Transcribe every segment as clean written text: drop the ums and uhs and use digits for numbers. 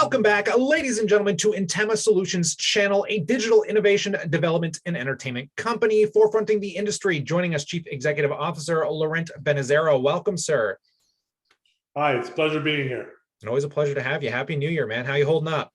Welcome back, ladies and gentlemen, to Intema Solutions channel, a digital innovation, development, and entertainment company forefronting the industry. Joining us, Chief Executive Officer Laurent Benezra. Welcome, sir. Hi, it's a pleasure being here. And always a pleasure to have you. Happy New Year, man. How you holding up?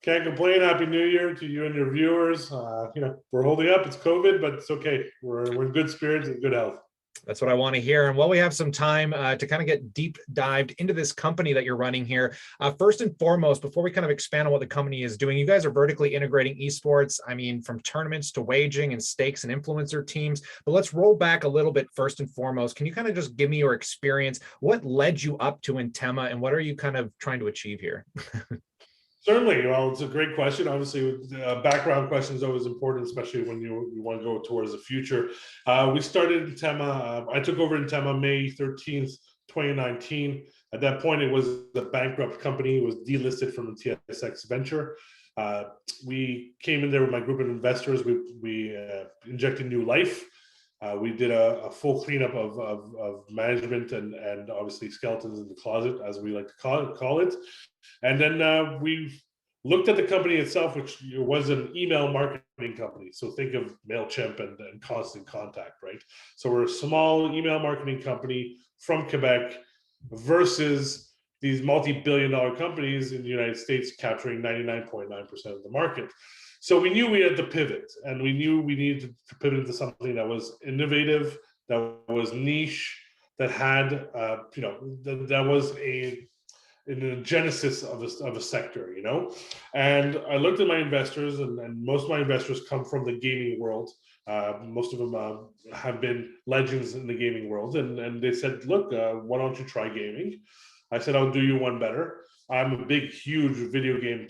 Can't complain. Happy New Year to you and your viewers. We're holding up. It's COVID, but it's okay. We're in good spirits and good health. That's what I want to hear. And while we have some time to kind of get deep dived into this company that you're running here, first and foremost, before we kind of expand on what the company is doing, you guys are vertically integrating esports. I mean, from tournaments to wagering and stakes and influencer teams. But let's roll back a little bit first and foremost. Can you kind of just give me your experience? What led you up to Intema, and what are you kind of trying to achieve here? Certainly. Well, it's a great question. Obviously, background question is always important, especially when you want to go towards the future. We started Intema. I took over Intema May 13th, 2019. At that point, it was a bankrupt company. It was delisted from the TSX Venture. We came in there with my group of investors. We injected new life. We did a full cleanup of management and obviously skeletons in the closet, as we like to call it. And then we looked at the company itself, which was an email marketing company. So think of MailChimp and Constant Contact, right? So we're a small email marketing company from Quebec versus these multi-billion-dollar companies in the United States capturing 99.9% of the market. So we knew we had to pivot, and we knew we needed to pivot into something that was innovative, that was niche, that had, that was in the genesis of a sector, And I looked at my investors, and most of my investors come from the gaming world. Most of them have been legends in the gaming world, and they said, look, why don't you try gaming? I said, I'll do you one better. I'm a big, huge video game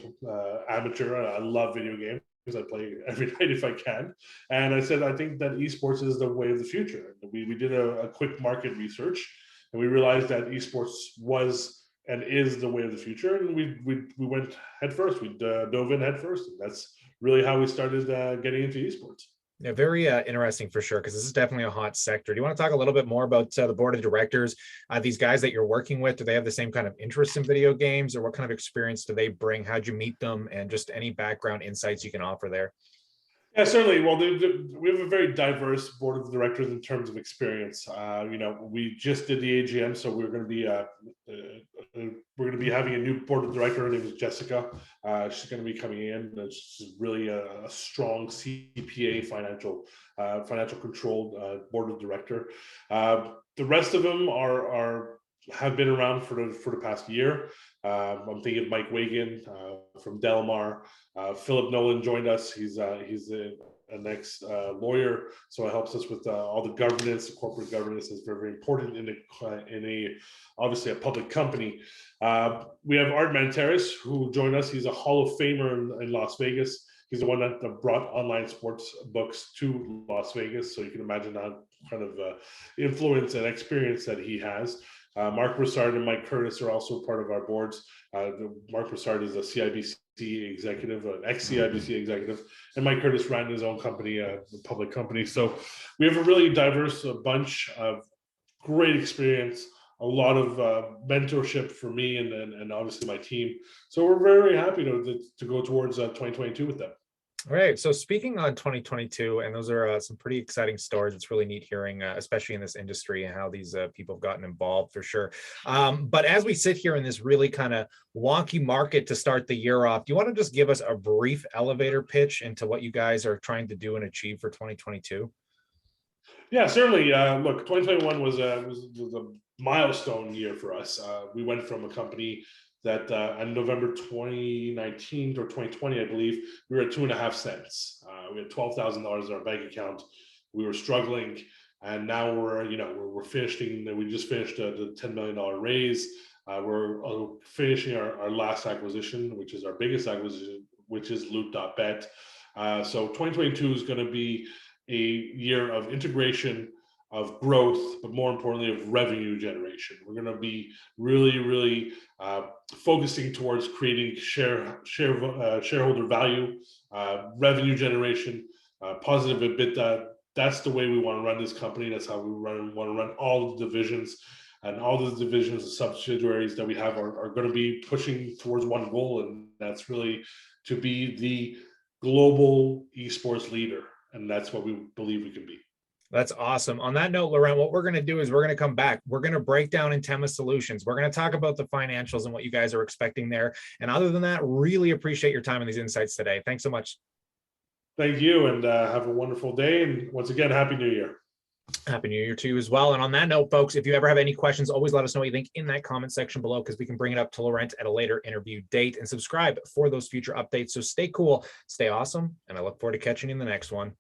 amateur. I love video games. I play every night if I can. And I said, I think that esports is the way of the future. We did a quick market research, and we realized that esports was and is the way of the future. And we went head first. We dove in head first. And that's really how we started getting into esports. Yeah, very interesting for sure, because this is definitely a hot sector. Do you want to talk a little bit more about the board of directors, these guys that you're working with? Do they have the same kind of interest in video games, or what kind of experience do they bring? How'd you meet them? And just any background insights you can offer there. Yeah, certainly. Well, we have a very diverse board of directors in terms of experience. We just did the AGM, so we're going to be having a new board of director. Her name is Jessica. She's going to be coming in. She's really a strong CPA, financial controlled board of director. The rest of them have been around for the past year. I'm thinking of Mike Wagan from Delmar. Philip Nolan joined us. He's an ex-lawyer, so it helps us with all the governance. The corporate governance is very, very important in obviously a public company. We have Art Manteris, who joined us. He's a Hall of Famer in Las Vegas. He's the one that brought online sports books to Las Vegas, so you can imagine how kind of influence and experience that he has. Mark Broussard and Mike Curtis are also part of our boards. Mark Broussard is a CIBC executive, an ex-CIBC executive, and Mike Curtis ran his own company, a public company. So we have a really diverse bunch of great experience, a lot of mentorship for me and obviously my team. So we're very, very happy to go towards 2022 with them. All right. So speaking on 2022, and those are some pretty exciting stories. It's really neat hearing, especially in this industry, and how these people have gotten involved for sure. But as we sit here in this really kind of wonky market to start the year off, do you want to just give us a brief elevator pitch into what you guys are trying to do and achieve for 2022? Yeah, certainly. Look, 2021 was a milestone year for us. We went from a company that in November 2019 or 2020, I believe, we were at 2.5 cents. We had $12,000 in our bank account. We were struggling, and now we're finishing. We just finished the $10 million raise. We're finishing our last acquisition, which is our biggest acquisition, which is Loot.bet. So 2022 is going to be a year of integration, of growth, but more importantly, of revenue generation. We're going to be really focusing towards creating shareholder value, revenue generation, positive EBITDA. That's the way we want to run this company. That's how we want to run all the divisions. and all the divisions and subsidiaries that we have are going to be pushing towards one goal, and that's really to be the global esports leader, and that's what we believe we can be. That's awesome. On that note, Laurent, what we're going to do is we're going to come back. We're going to break down Intema Solutions. We're going to talk about the financials and what you guys are expecting there. And other than that, really appreciate your time and these insights today. Thanks so much. Thank you, and have a wonderful day. And once again, Happy New Year. Happy New Year to you as well. And on that note, folks, if you ever have any questions, always let us know what you think in that comment section below, because we can bring it up to Laurent at a later interview date, and subscribe for those future updates. So stay cool, stay awesome, and I look forward to catching you in the next one.